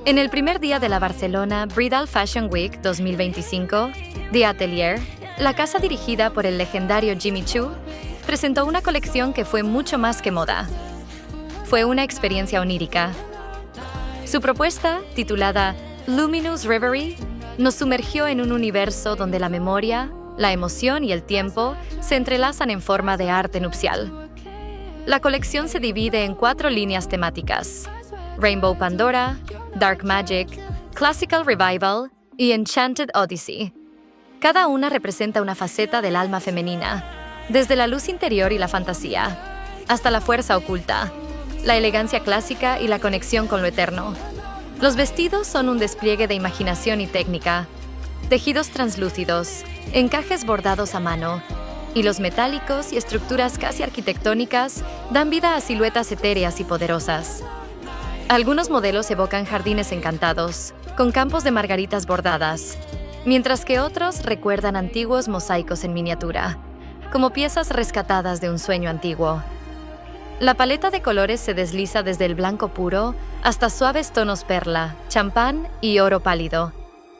En el primer día de la Barcelona Bridal Fashion Week 2025, de Atelier, la casa dirigida por el legendario Jimmy Choo, presentó una colección que fue mucho más que moda. Fue una experiencia onírica. Su propuesta, titulada Luminous Reverie, nos sumergió en un universo donde la memoria, la emoción y el tiempo se entrelazan en forma de arte nupcial. La colección se divide en 4 líneas temáticas: Rainbow Pandora, Dark Magic, Classical Revival y Enchanted Odyssey. Cada una representa una faceta del alma femenina, desde la luz interior y la fantasía, hasta la fuerza oculta, la elegancia clásica y la conexión con lo eterno. Los vestidos son un despliegue de imaginación y técnica, tejidos translúcidos, encajes bordados a mano, hilos metálicos y estructuras casi arquitectónicas dan vida a siluetas etéreas y poderosas. Algunos modelos evocan jardines encantados, con campos de margaritas bordadas, mientras que otros recuerdan antiguos mosaicos en miniatura, como piezas rescatadas de un sueño antiguo. La paleta de colores se desliza desde el blanco puro hasta suaves tonos perla, champán y oro pálido,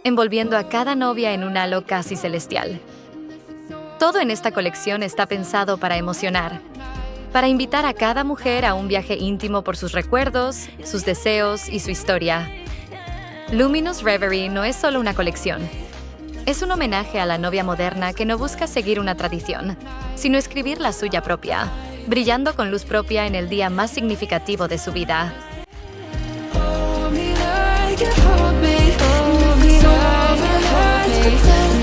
envolviendo a cada novia en un halo casi celestial. Todo en esta colección está pensado para emocionar, para invitar a cada mujer a un viaje íntimo por sus recuerdos, sus deseos y su historia. Luminous Reverie no es solo una colección. Es un homenaje a la novia moderna que no busca seguir una tradición, sino escribir la suya propia, brillando con luz propia en el día más significativo de su vida. Hold me like you hold me, hold me like you hold me.